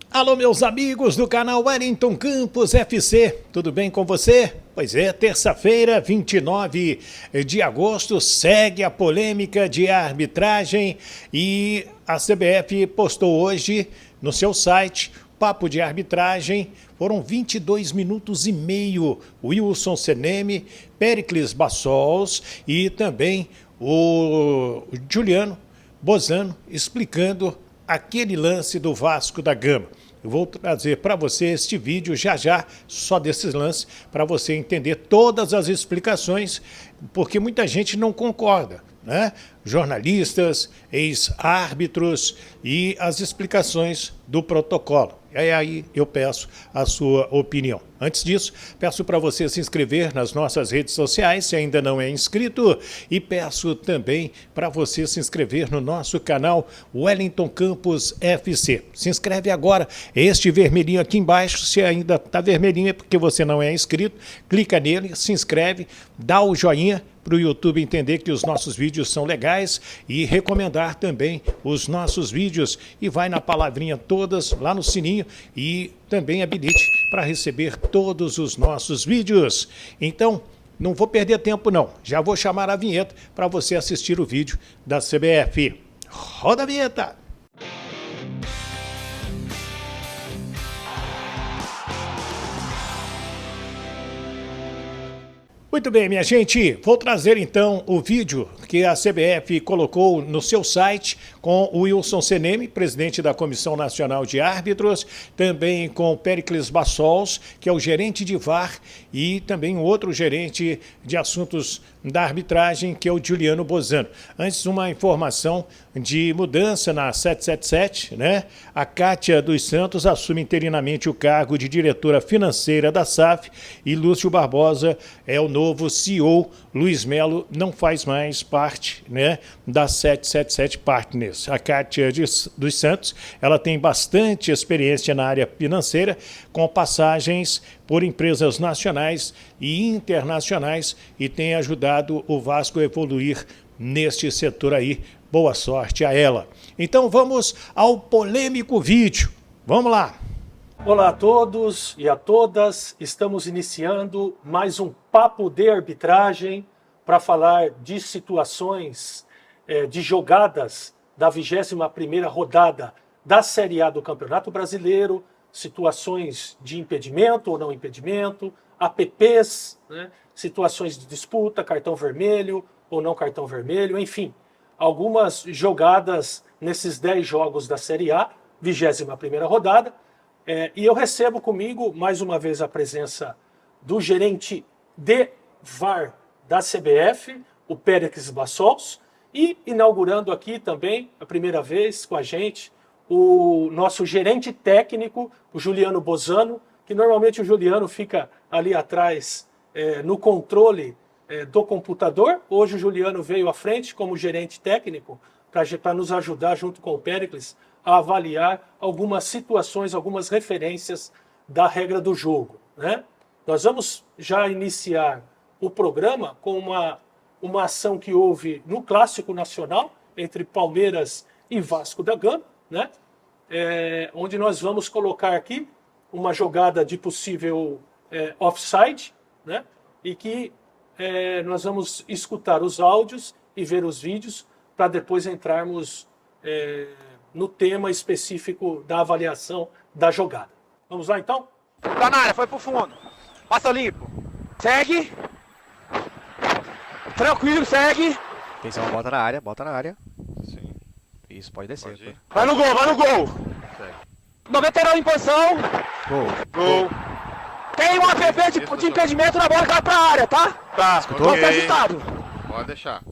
Alô, meus amigos do canal Wellington Campos FC, tudo bem com você? Pois é, terça-feira, 29 de agosto, segue a polêmica de arbitragem e a CBF postou hoje no seu site papo de arbitragem. Foram 22 minutos e meio. Wilson Seneme, Péricles Bassols e também o Juliano Bozano explicando aquele lance do Vasco da Gama. Eu vou trazer para você este vídeo já, só desses lances, para você entender todas as explicações, porque muita gente não concorda, né? Jornalistas, ex-árbitros e as explicações do protocolo. E aí eu peço a sua opinião. Antes disso, peço para você se inscrever nas nossas redes sociais, se ainda não é inscrito, e peço também para você se inscrever no nosso canal Wellington Campos FC. Se inscreve agora, este vermelhinho aqui embaixo, se ainda está vermelhinho é porque você não é inscrito, clica nele, se inscreve, dá o joinha para o YouTube entender que os nossos vídeos são legais e recomendar também os nossos vídeos. E vai na palavrinha todas, lá no sininho, e também habilite para receber todos os nossos vídeos. Então, não vou perder tempo não, já vou chamar a vinheta para você assistir o vídeo da CBF. Roda a vinheta! Muito bem, minha gente, vou trazer então o vídeo que a CBF colocou no seu site com o Wilson Seneme, presidente da Comissão Nacional de Árbitros, também com o Péricles Bassols, que é o gerente de VAR, e também o outro gerente de assuntos da arbitragem, que é o Juliano Bozano. Antes, uma informação de mudança na 777, né? A Kátia dos Santos assume interinamente o cargo de diretora financeira da SAF e Lúcio Barbosa é o novo CEO. Luiz Melo não faz mais parte, né, da 777 Partners. A Kátia dos Santos, ela tem bastante experiência na área financeira, com passagens por empresas nacionais e internacionais, e tem ajudado o Vasco a evoluir neste setor aí. Boa sorte a ela. Então vamos ao polêmico vídeo. Vamos lá. Olá a todos e a todas, estamos iniciando mais um Papo de Arbitragem para falar de situações, de jogadas da 21ª rodada da Série A do Campeonato Brasileiro, situações de impedimento ou não impedimento, APPs, né, situações de disputa, cartão vermelho ou não cartão vermelho, enfim, algumas jogadas nesses 10 jogos da Série A, 21ª rodada. E eu recebo comigo, mais uma vez, a presença do gerente de VAR da CBF, o Péricles Bassols, e inaugurando aqui também, a primeira vez com a gente, o nosso gerente técnico, o Juliano Bozano, que normalmente o Juliano fica ali atrás no controle do computador. Hoje o Juliano veio à frente como gerente técnico para nos ajudar, junto com o Péricles, a avaliar algumas situações, algumas referências da regra do jogo, né? Nós vamos já iniciar o programa com uma ação que houve no Clássico Nacional entre Palmeiras e Vasco da Gama, né? Onde nós vamos colocar aqui uma jogada de possível offside, né? E que nós vamos escutar os áudios e ver os vídeos para depois entrarmos no tema específico da avaliação da jogada. Vamos lá, então? Tá na área, foi pro fundo. Passa limpo. Segue. Tranquilo, segue. Atenção, bota na área, bota na área. Sim. Isso, pode descer. Pode ir. Vai no gol, vai no gol. Segue. 99 em posição. Gol. Gol. Tem um app de impedimento na bola que vai pra área, tá? Tá, Vou ser ajustado. Pode deixar.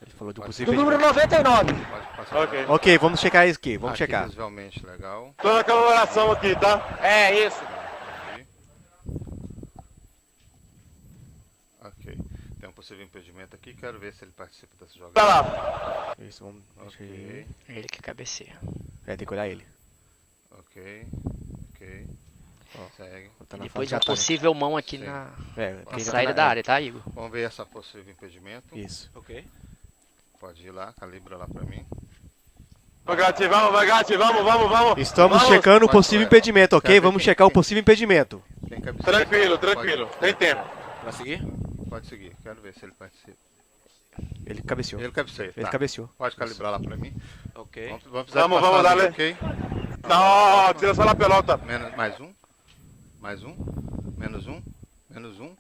Ele falou de Do possível. número 99. Pode passar. Ok. Ok, vamos checar isso aqui, vamos Aqui, checar. visualmente legal. Tô na comemoração aqui, tá? É isso. Ok. Tem um possível impedimento aqui. Quero ver se ele participa dessa Tá jogada. lá. Isso, vamos. Deixa Ok. ele. Ele que cabeceia. Tem que olhar ele. Ok. Ok. Segue. Tá E na depois fase de de uma ataque. possível mão aqui Sim. na Quem já tá saída na- da área, tá, Igor? Vamos ver essa possível impedimento. Isso. Ok. Pode ir lá, calibra lá pra mim. Vai, Gatti, vamos. Estamos Vamos. checando o Pode possível correr. impedimento, ok? Quero ver Vamos quem- checar o quem- possível impedimento. Quem cabeceia? Tranquilo. Tem tempo. Vai seguir? Pode seguir. Quero ver se ele participa. Ele cabeceou. Ele cabeceia. Ele tá. cabeceou. Pode calibrar lá pra mim. Ok. Vamos precisar Vamos, de passar dale. ali, ok? Não, tira só na pelota. Mais um. Menos um.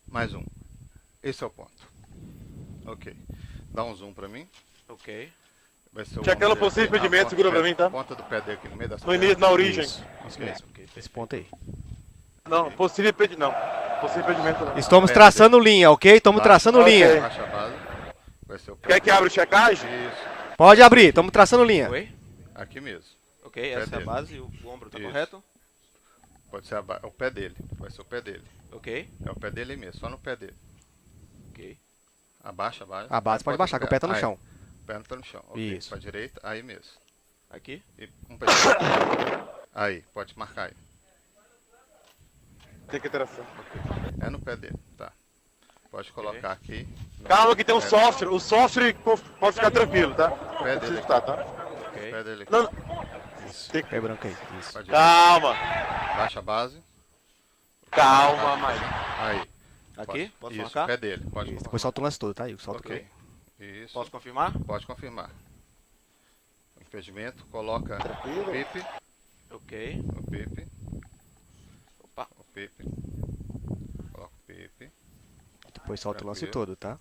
Mais um. Esse é o ponto. Ok. Dá um zoom pra mim. Ok. Vai ser o Checando ombro o possível dele aqui, impedimento, a segura ponta pra mim, tá? Ponta do pé dele aqui no meio das No início, na origem. Isso mesmo, ok. Esse ponto aí. Não, possível impedimento não. Estamos traçando linha, ok? Estamos traçando Ok. linha. Baixa a base. Vai ser o pé. Quer que abra o checagem? Isso. Pode abrir, estamos traçando linha. Oi? Aqui mesmo. Ok, essa é a dele. base, o ombro tá Isso. correto? Pode ser é o pé dele. Vai ser o pé dele. Ok, É o pé dele mesmo, só no pé dele. ok. Abaixa. A base pode baixar, que o pé tá no Aí. chão. O pé não tá no chão. Ok. Isso. Pra direita, aí mesmo. Aqui? E um pé direito. Aí, pode marcar aí. Tem que interação. É no pé dele, tá. Pode colocar aqui. no Calma que tem um pé- software. O software pode ficar tranquilo, tá? Pé dele aqui. Tá. Ok. Pé dele aqui. Não, Pé branco aí. Isso. Pra direita. calma. Baixa a base. Calma, mais. Aí. Aqui? Posso Isso, marcar? pé dele. Pode Isso. Depois solta o lance todo, tá aí? Solta Ok. o Isso. Posso confirmar? Pode confirmar. O impedimento, coloca o pipe. Ok. O pipe. Opa. O pipe. Coloca o pipe. Depois solta o lance Tranquilo. todo, tá?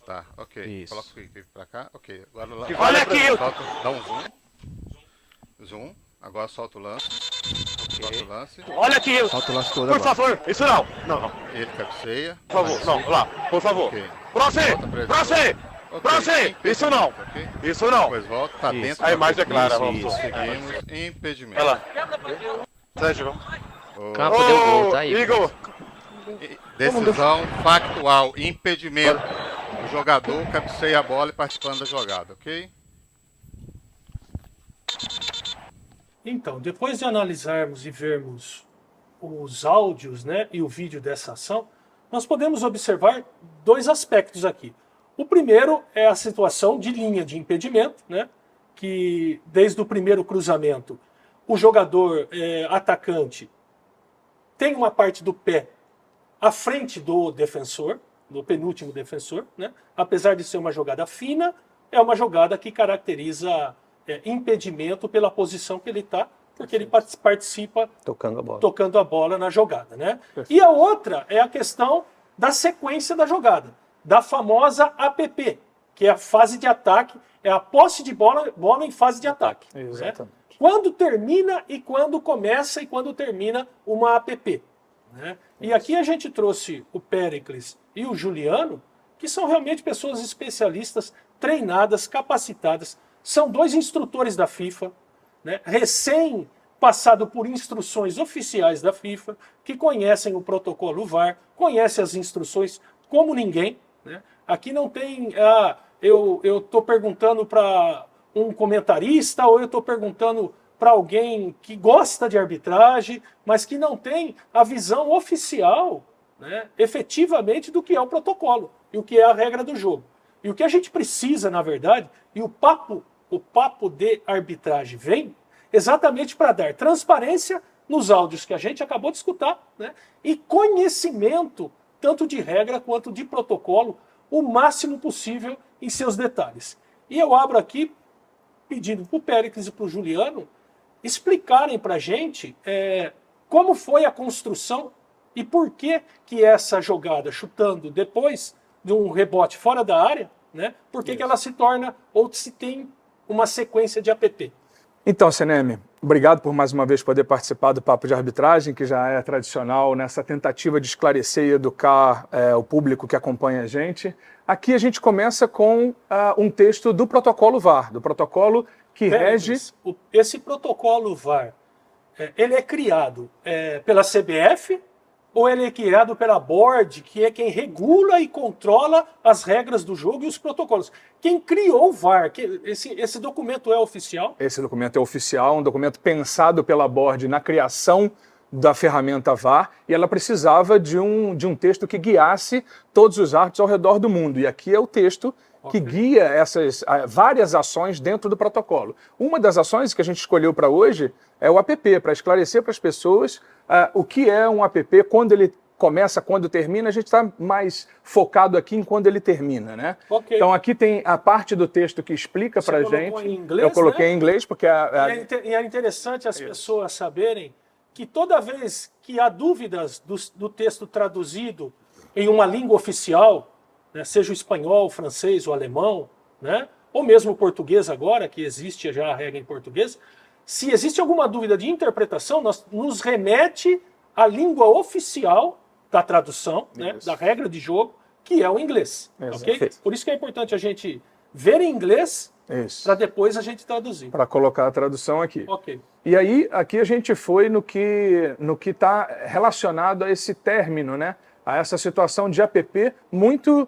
Tá, ok. Isso. Coloca o pipe pra cá. Ok. Agora lá. Olha aqui! Dá um zoom. Zoom. Agora solta o lance. Solta o lance. Olha aqui! Solta o lance todo Por agora. favor, isso não. Não, Ele cabeceia. por favor, não, lá, por favor. Ok. Pra você! Volta pra ele. Pra você! Ok, Pra você! impedimento, Isso não! ok? Isso não! Depois volta, tá Isso. dentro. A da imagem é clara, isso, vamos. isso. Seguimos. Impedimento. Olha lá. Sérgio, vamos. Ô, Campo deu gol, tá aí. Igor! Decisão factual. Impedimento. O jogador cabeceia a bola e participando da jogada, ok? Então, depois de analisarmos e vermos os áudios, né, e o vídeo dessa ação, nós podemos observar dois aspectos aqui. O primeiro é a situação de linha de impedimento, né, que desde o primeiro cruzamento o jogador atacante tem uma parte do pé à frente do defensor, do penúltimo defensor, né? Apesar de ser uma jogada fina, é uma jogada que caracteriza impedimento pela posição que ele está, porque ele participa tocando a bola na jogada, né? E a outra é a questão da sequência da jogada, da famosa APP, que é a fase de ataque, é a posse de bola em fase de ataque. Exatamente. Né? Quando termina e quando começa e quando termina uma APP. Né? E aqui a gente trouxe o Péricles e o Juliano, que são realmente pessoas especialistas, treinadas, capacitadas, são dois instrutores da FIFA, né? Recém passado por instruções oficiais da FIFA, que conhecem o protocolo VAR, conhecem as instruções como ninguém. Né? Aqui não tem, eu estou perguntando para um comentarista ou eu estou perguntando para alguém que gosta de arbitragem, mas que não tem a visão oficial, né, efetivamente do que é o protocolo e o que é a regra do jogo. E o que a gente precisa, na verdade, e o papo de arbitragem vem exatamente para dar transparência nos áudios que a gente acabou de escutar, né, e conhecimento tanto de regra quanto de protocolo, o máximo possível em seus detalhes. E eu abro aqui pedindo para o Péricles e para o Juliano explicarem para a gente como foi a construção e por que essa jogada, chutando depois de um rebote fora da área, né, por que ela se torna, ou se tem uma sequência de APP. Então, CNM, obrigado por mais uma vez poder participar do Papo de Arbitragem, que já é tradicional nessa tentativa de esclarecer e educar o público que acompanha a gente. Aqui a gente começa com um texto do protocolo VAR, do protocolo que rege... Esse protocolo VAR, ele é criado pela CBF ou ele é criado pela Board, que é quem regula e controla as regras do jogo e os protocolos? Quem criou o VAR? Esse documento é oficial? Esse documento é oficial, um documento pensado pela Board na criação da ferramenta VAR, e ela precisava de um texto que guiasse todos os árbitros ao redor do mundo. E aqui é o texto que guia essas várias ações dentro do protocolo. Uma das ações que a gente escolheu para hoje é o app, para esclarecer para as pessoas o que é um app, quando ele começa, quando termina. A gente está mais focado aqui em quando ele termina, né? Ok. Então aqui tem a parte do texto que explica para a gente. Em inglês, eu coloquei né? em inglês porque E é interessante as pessoas saberem que toda vez que há dúvidas do texto traduzido em uma língua oficial, né, seja o espanhol, o francês, o alemão, né, ou mesmo o português agora, que existe já a regra em português, se existe alguma dúvida de interpretação, nos remete à língua oficial da tradução, né, da regra de jogo, que é o inglês. Okay? Por isso que é importante a gente ver em inglês para depois a gente traduzir. Para colocar a tradução aqui. Ok. E aí, aqui a gente foi no que está relacionado a esse término, né? A essa situação de app muito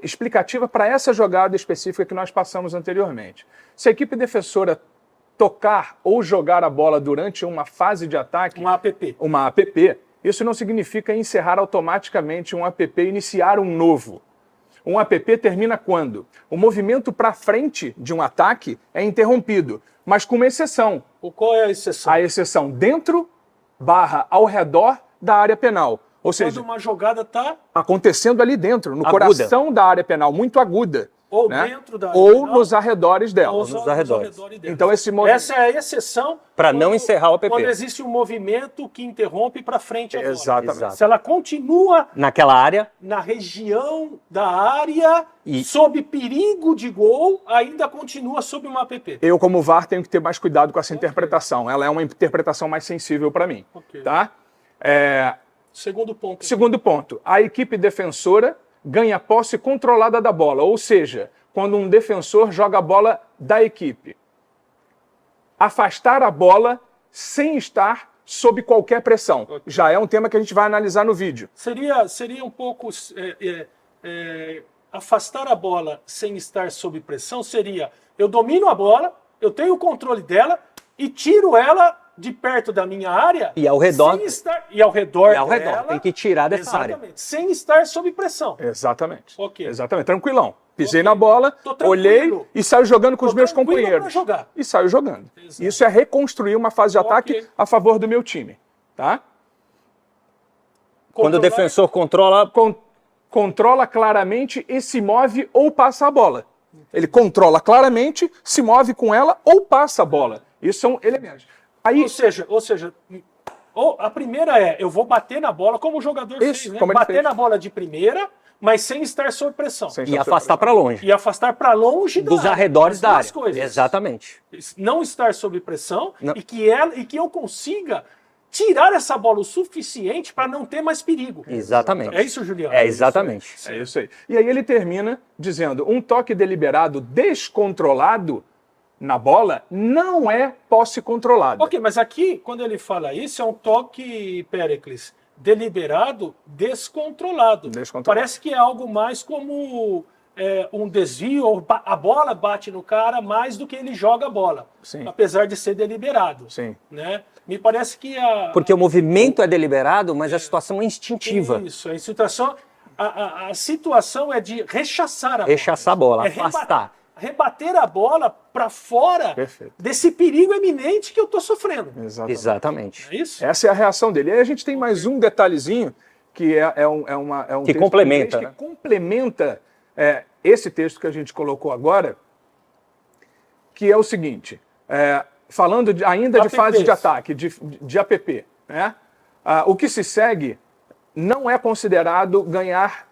explicativa para essa jogada específica que nós passamos anteriormente. Se a equipe defensora tocar ou jogar a bola durante uma fase de ataque... Uma app. Isso não significa encerrar automaticamente um app e iniciar um novo. Um app termina quando? O movimento para frente de um ataque é interrompido, mas com uma exceção. Qual é a exceção? A exceção dentro / ao redor da área penal. Ou seja, quando uma jogada está acontecendo ali dentro, no coração da área penal, muito aguda. Ou né? dentro da área ou penal, nos arredores dela. ou nos arredores dela. Então esse movimento... Essa é a exceção para não encerrar o app. Quando existe um movimento que interrompe para frente a bola. Exatamente. Se ela continua naquela área, na região da área, sob perigo de gol, ainda continua sob uma app. Eu, como VAR, tenho que ter mais cuidado com essa interpretação. Ela é uma interpretação mais sensível para mim. Tá? Segundo ponto. Segundo ponto. A equipe defensora ganha posse controlada da bola, ou seja, quando um defensor joga a bola da equipe. Afastar a bola sem estar sob qualquer pressão. Já é um tema que a gente vai analisar no vídeo. Seria um pouco... afastar a bola sem estar sob pressão seria: eu domino a bola, eu tenho o controle dela e tiro ela de perto da minha área e ao redor, dela, tem que tirar dessa área. Sem estar sob pressão. Exatamente. Okay. Exatamente. Tranquilão. Pisei na bola, olhei e saio jogando com os meus companheiros. E saio jogando. Exato. Isso é reconstruir uma fase de ataque a favor do meu time. Tá? Quando o defensor controla claramente e se move ou passa a bola. Ele controla claramente, se move com ela ou passa a bola. Isso são elementos. Aí, ou seja, a primeira é: eu vou bater na bola como o jogador fez, né? Bater na bola de primeira, mas sem estar sob pressão. E afastar para longe. E afastar para longe dos arredores da área. Coisas. Exatamente. Não estar sob pressão e que eu consiga tirar essa bola o suficiente para não ter mais perigo. Exatamente. É isso, Juliano? É exatamente. É isso aí. E aí ele termina dizendo: um toque deliberado descontrolado na bola não é posse controlada. Ok, mas aqui, quando ele fala isso, é um toque, Péricles, deliberado, descontrolado. Parece que é algo mais como um desvio, a bola bate no cara mais do que ele joga a bola. Sim. Apesar de ser deliberado. Sim. Né? Me parece que porque o movimento é deliberado, mas a situação é instintiva. Isso, a situação é de rechaçar a bola. Rechaçar a bola, afastar. Rebater a bola para fora desse perigo eminente que eu estou sofrendo. Exatamente. É isso? Essa é a reação dele. E aí a gente tem mais um detalhezinho que é um que complementa, que complementa esse texto que a gente colocou agora, que é o seguinte, falando ainda de fase de ataque, de app, né? O que se segue não é considerado ganhar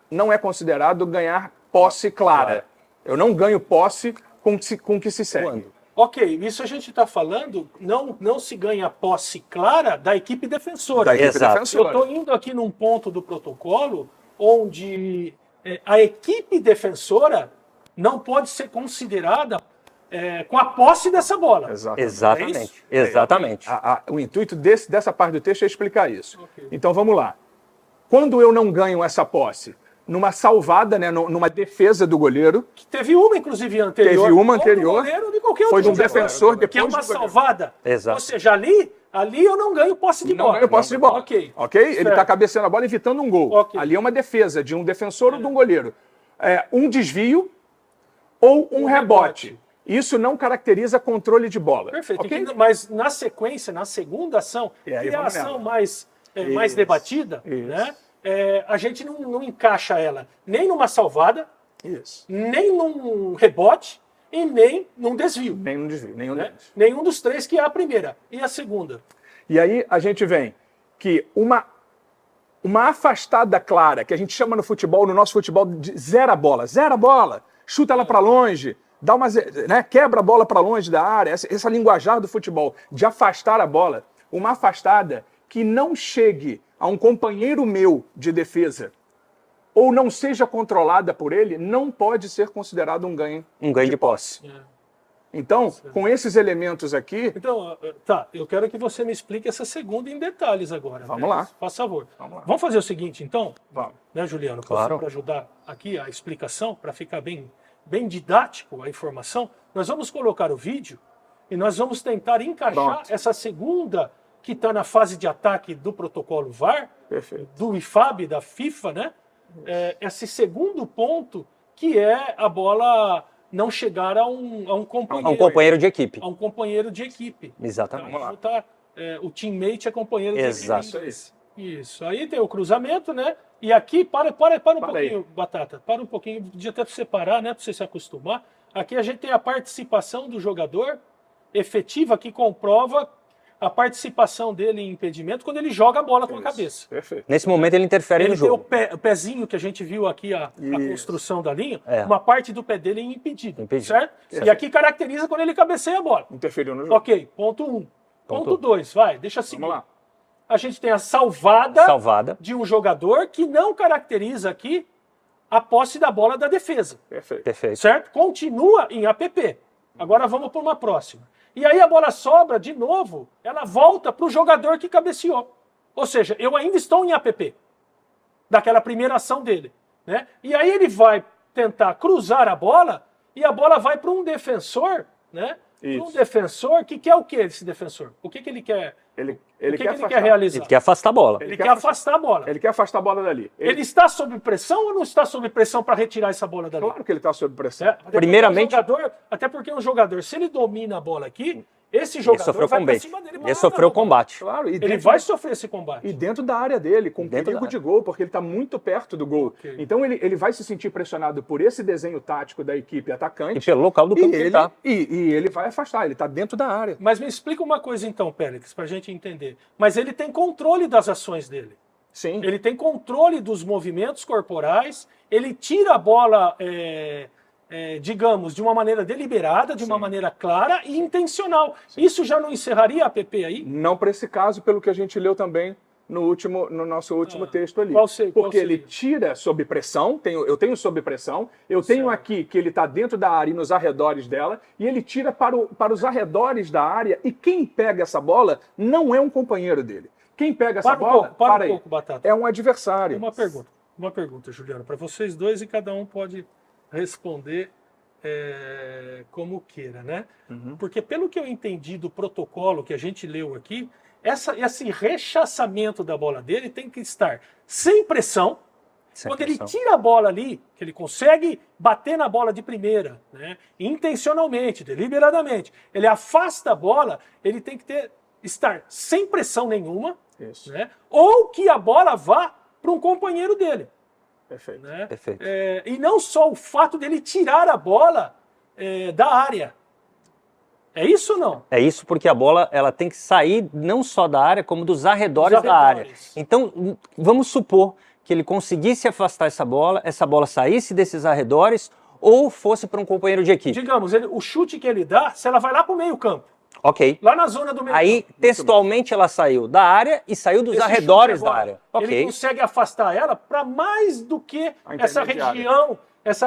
posse clara. Eu não ganho posse com o que se segue. Quando? Ok, isso a gente está falando, não se ganha posse clara da equipe defensora. Da equipe defensora. Eu estou indo aqui num ponto do protocolo onde a equipe defensora não pode ser considerada com a posse dessa bola. Exatamente. Exatamente. O intuito dessa parte do texto é explicar isso. Okay. Então vamos lá. Quando eu não ganho essa posse? Numa salvada, né, numa defesa do goleiro. Que teve uma, inclusive, anterior. Teve uma anterior. Goleiro, de qualquer foi de um defensor depois. Que é uma salvada. Exato. Ou seja, ali eu não ganho posse de bola. Não ganho posse de bola. Ok. Ele está cabeceando a bola, evitando um gol. Okay. Ali é uma defesa de um defensor ou de um goleiro. Um desvio ou um rebote. Isso não caracteriza controle de bola. Perfeito. Ok? Mas na sequência, na segunda ação, E aí que é a vamos ação nela. mais Isso, debatida, isso. né? A gente não encaixa ela nem numa salvada, Isso. nem num rebote e nem num desvio. Nenhum desvio, nenhum Né? deles. Nenhum dos três, que é a primeira. E a segunda? E aí a gente vem que uma afastada clara, que a gente chama no futebol, no nosso futebol, de zera a bola, chuta ela para longe, dá uma, né, quebra a bola para longe da área, essa linguajar do futebol, de afastar a bola, uma afastada que não chegue a um companheiro meu de defesa ou não seja controlada por ele, não pode ser considerado um ganho de posse. Então, com esses elementos aqui... Então, tá, eu quero que você me explique essa segunda em detalhes agora. Vamos lá. Faz favor. Vamos lá. Vamos fazer o seguinte, então? Vamos. Né, Juliano? Claro. Para ajudar aqui a explicação, para ficar bem didático a informação, nós vamos colocar o vídeo e nós vamos tentar encaixar Pronto. essa segunda que está na fase de ataque do protocolo VAR, Perfeito. do IFAB, da FIFA, né? Esse segundo ponto, que é a bola não chegar a um companheiro. A um companheiro de equipe. A um companheiro de equipe. Exatamente. Então, o teammate é companheiro Exato. de equipe. Isso. Aí tem o cruzamento, né? E aqui, para um pouquinho, aí. Batata. Para um pouquinho, podia até separar, né? Para você se acostumar. Aqui a gente tem a participação do jogador efetiva, que comprova a participação dele em impedimento quando ele joga a bola com a cabeça. Perfeito. Nesse momento ele interfere Ele no tem jogo. o pezinho que a gente viu aqui, a Isso. construção da linha, É. uma parte do pé dele é impedido, Impedido. certo? E aqui caracteriza quando ele cabeceia a bola. Interferiu no jogo. Ok, ponto 1. Ponto 2, vai, deixa seguir. Vamos lá. A gente tem a salvada de um jogador que não caracteriza aqui a posse da bola da defesa, Perfeito. Perfeito. certo? Continua em APP. Agora vamos para uma próxima. E aí a bola sobra de novo, ela volta para o jogador que cabeceou. Ou seja, eu ainda estou em APP, daquela primeira ação dele, né? E aí ele vai tentar cruzar a bola e a bola vai para um defensor, né? Isso. Um defensor que quer o que esse defensor? O que ele quer? Ele O que quer ele afastar. quer realizar? Ele quer afastar a bola. Ele quer afastar a bola. Ele quer afastar a bola dali. Ele está sob pressão ou não está sob pressão para retirar essa bola dali? Claro que ele está sob pressão. Primeiramente- Até porque um jogador, se ele domina a bola aqui, esse jogador sofreu vai para combate. cima dele. Ele sofreu combate. Claro, e Ele dentro, vai sofrer esse combate. e dentro da área dele, com Dentro perigo da de gol, porque ele está muito perto do gol. Ok. Então ele vai se sentir pressionado por esse desenho tático da equipe atacante. E pelo local do campo que ele tá. E ele vai afastar, ele está dentro da área. Mas me explica uma coisa então, Pélix, para a gente entender. Mas ele tem controle das ações dele. Sim. Ele tem controle dos movimentos corporais, ele tira a bola, digamos, de uma maneira deliberada, de uma maneira clara e intencional. Isso já não encerraria a APP aí? Não para esse caso, pelo que a gente leu também no nosso último texto ali. qual Porque seria? ele tira sob pressão, eu tenho sob pressão, eu tenho aqui que ele está dentro da área e nos arredores dela, e ele tira para os arredores da área, e quem pega essa bola não é um companheiro dele. Quem pega essa bola, para um pouco, Batata. é um adversário. Uma pergunta, Juliano, para vocês dois, e cada um pode responder como queira, né? Porque pelo que eu entendi do protocolo que a gente leu aqui, esse rechaçamento da bola dele tem que estar sem pressão. Sem Quando pressão. ele tira a bola ali, que ele consegue bater na bola de primeira, né? Intencionalmente, deliberadamente, ele afasta a bola, ele tem que estar sem pressão nenhuma, Isso. né? Ou que a bola vá para um companheiro dele. Perfeito. Né? Perfeito. E não só o fato dele tirar a bola da área. É isso ou não? É isso, porque a bola ela tem que sair não só da área, como dos arredores da área. arredores. Então, vamos supor que ele conseguisse afastar essa bola saísse desses arredores ou fosse para um companheiro de equipe. Digamos, o chute que ele dá, se ela vai lá para o meio campo, Ok. lá na zona do meio Aí, campo. textualmente, ela saiu da área e saiu dos Esse arredores chute da agora, área. Ele Ok. consegue afastar ela para mais do que A essa intermediária.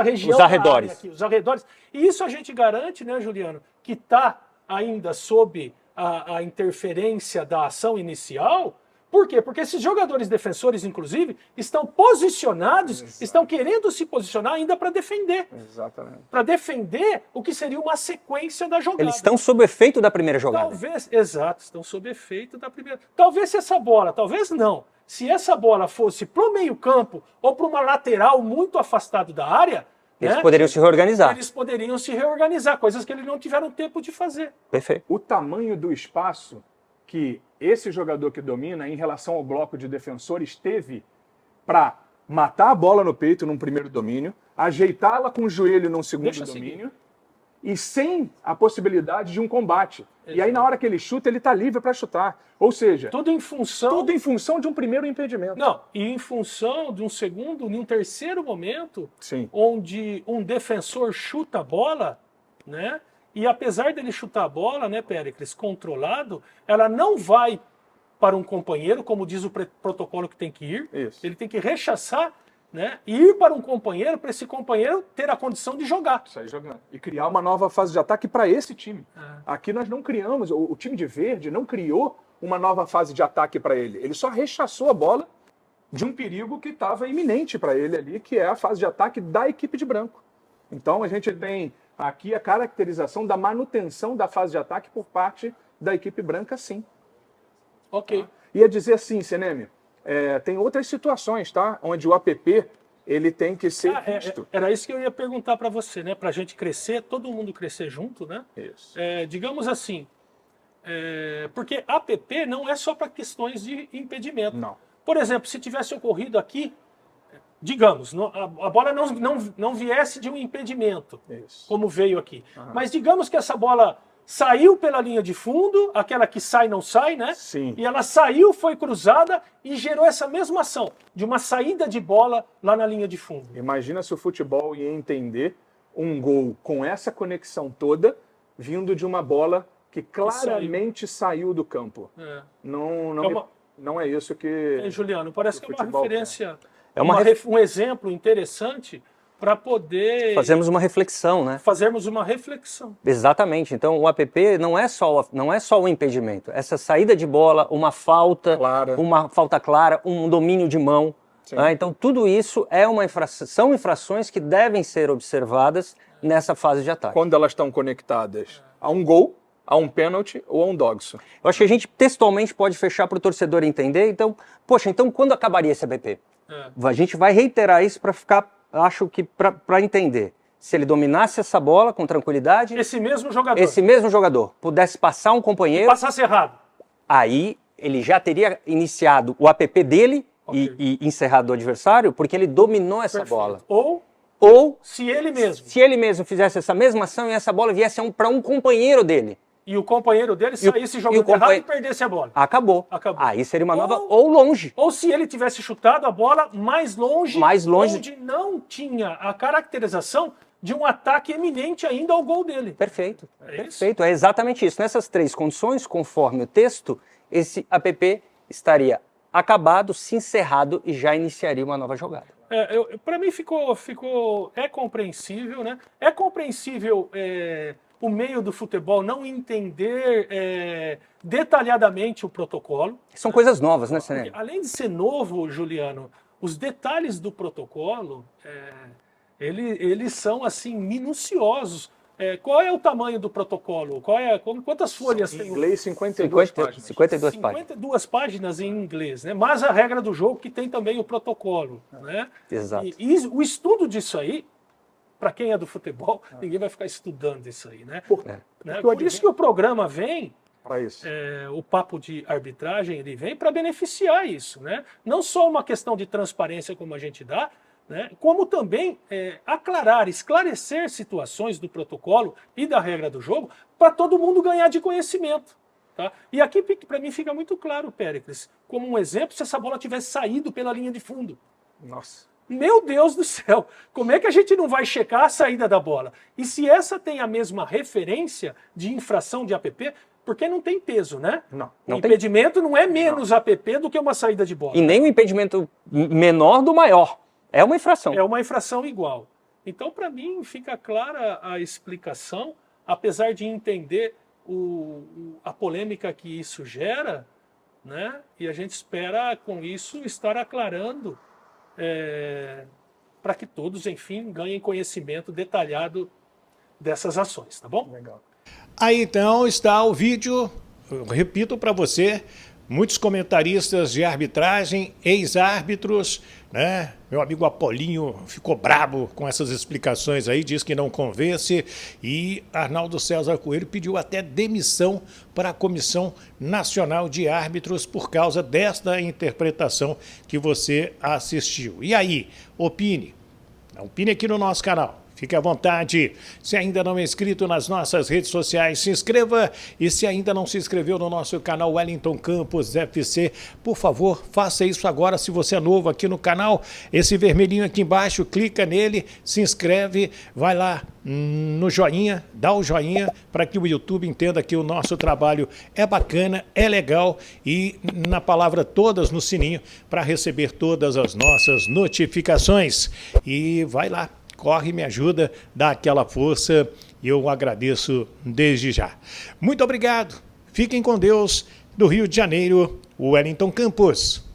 região Os da arredores. área aqui, os arredores. E isso a gente garante, né, Juliano, que está ainda sob a interferência da ação inicial. Por quê? Porque esses jogadores defensores, inclusive, estão posicionados, estão querendo se posicionar ainda para defender. Exatamente. Para defender o que seria uma sequência da jogada. Eles estão sob o efeito da primeira jogada. Talvez, exato, estão sob efeito da primeira. Talvez se essa bola, talvez não. Se essa bola fosse para o meio-campo ou para uma lateral muito afastado da área, Eles poderiam se reorganizar. Eles poderiam se reorganizar, coisas que eles não tiveram tempo de fazer. Perfeito. O tamanho do espaço que esse jogador que domina em relação ao bloco de defensores teve para matar a bola no peito num primeiro domínio, ajeitá-la com o joelho num segundo domínio e sem a possibilidade de um combate. Exato. E aí na hora que ele chuta, ele está livre para chutar. Ou seja, tudo em função de um primeiro impedimento. Não, e em função de um segundo, de um terceiro momento, sim, onde um defensor chuta a bola, né? E apesar dele chutar a bola, né, Péricles, controlado, ela não vai para um companheiro, como diz o protocolo que tem que ir. Isso. Ele tem que rechaçar, né, e ir para um companheiro, para esse companheiro ter a condição de jogar. Sair jogando. E criar uma nova fase de ataque para esse time. Aqui nós não criamos, o time de verde não criou uma nova fase de ataque para ele. Ele só rechaçou a bola de um perigo que estava iminente para ele ali, que é a fase de ataque da equipe de branco. Então a gente tem aqui a caracterização da manutenção da fase de ataque por parte da equipe branca, sim. Ok. Tá? Ia dizer assim, Seneme, tem outras situações, tá? Onde o APP ele tem que ser visto. Era isso que eu ia perguntar para você, né? Para a gente crescer, todo mundo crescer junto, né? Isso. Digamos assim, porque APP não é só para questões de impedimento. Não. Por exemplo, se tivesse ocorrido aqui, digamos, a bola não viesse de um impedimento, isso, como veio aqui. Mas digamos que essa bola saiu pela linha de fundo, aquela que sai não sai, né? Sim. E ela saiu, foi cruzada e gerou essa mesma ação, de uma saída de bola lá na linha de fundo. Imagina se o futebol ia entender um gol com essa conexão toda, vindo de uma bola que claramente saiu do campo. Não é isso que... Juliano, parece que é uma referência, um exemplo interessante para poder... Fazermos uma reflexão, né? Fazermos uma reflexão. Exatamente. Então, o APP não é só o impedimento. Essa saída de bola, uma falta clara, um domínio de mão. Né? Então, tudo isso são infrações que devem ser observadas nessa fase de ataque. Quando elas estão conectadas a um gol, a um pênalti ou a um dogso. Eu acho que a gente textualmente pode fechar para o torcedor entender. Então, então quando acabaria esse APP? A gente vai reiterar isso para ficar... Acho que para entender, se ele dominasse essa bola com tranquilidade... Esse mesmo jogador pudesse passar um companheiro... E passasse errado. Aí ele já teria iniciado o APP dele e encerrado o adversário, porque ele dominou essa bola. Ou se ele mesmo. Se ele mesmo fizesse essa mesma ação e essa bola viesse para um companheiro dele. E o companheiro dele saísse jogando errado e perdesse a bola. Acabou. Aí seria uma nova... Ou longe. Ou se ele tivesse chutado a bola mais longe. Onde não tinha a caracterização de um ataque eminente ainda ao gol dele. Perfeito. Perfeito. É exatamente isso. Nessas três condições, conforme o texto, esse APP estaria acabado, se encerrado e já iniciaria uma nova jogada. Para mim é compreensível, né? É compreensível... o meio do futebol não entender detalhadamente o protocolo. São coisas novas, né, Seneme? Além de ser novo, Juliano, os detalhes do protocolo, eles são assim minuciosos. Qual é o tamanho do protocolo? Quantas folhas tem? Em inglês, 52 páginas. 52 páginas em inglês, né? Mas a regra do jogo que tem também o protocolo. Né? Exato. E o estudo disso aí, para quem é do futebol, ninguém vai ficar estudando isso aí, né? Por isso que o programa vem, o papo de arbitragem, ele vem para beneficiar isso, né? Não só uma questão de transparência como a gente dá, né? Como também esclarecer situações do protocolo e da regra do jogo para todo mundo ganhar de conhecimento. Tá? E aqui, para mim, fica muito claro, Péricles, como um exemplo, se essa bola tivesse saído pela linha de fundo. Nossa. Meu Deus do céu, como é que a gente não vai checar a saída da bola? E se essa tem a mesma referência de infração de APP, porque não tem peso, né? O impedimento não é menos APP do que uma saída de bola. E nem um impedimento menor do maior. É uma infração. É uma infração igual. Então, para mim, fica clara a explicação, apesar de entender a polêmica que isso gera, né? E a gente espera, com isso, estar aclarando para que todos, enfim, ganhem conhecimento detalhado dessas ações, tá bom? Legal. Aí então está o vídeo, eu repito para você, muitos comentaristas de arbitragem, ex-árbitros, né? Meu amigo Apolinho ficou brabo com essas explicações aí, diz que não convence, e Arnaldo César Coelho pediu até demissão para a Comissão Nacional de Árbitros por causa desta interpretação que você assistiu. E aí, opine aqui no nosso canal. Fique à vontade. Se ainda não é inscrito nas nossas redes sociais, se inscreva. E se ainda não se inscreveu no nosso canal Wellington Campos FC, por favor, faça isso agora. Se você é novo aqui no canal, esse vermelhinho aqui embaixo, clica nele, se inscreve, vai lá no joinha, dá o joinha para que o YouTube entenda que o nosso trabalho é bacana, é legal, e na palavra todas no sininho para receber todas as nossas notificações. E vai lá. Corre, me ajuda, dá aquela força e eu agradeço desde já. Muito obrigado. Fiquem com Deus. Do Rio de Janeiro, Wellington Campos.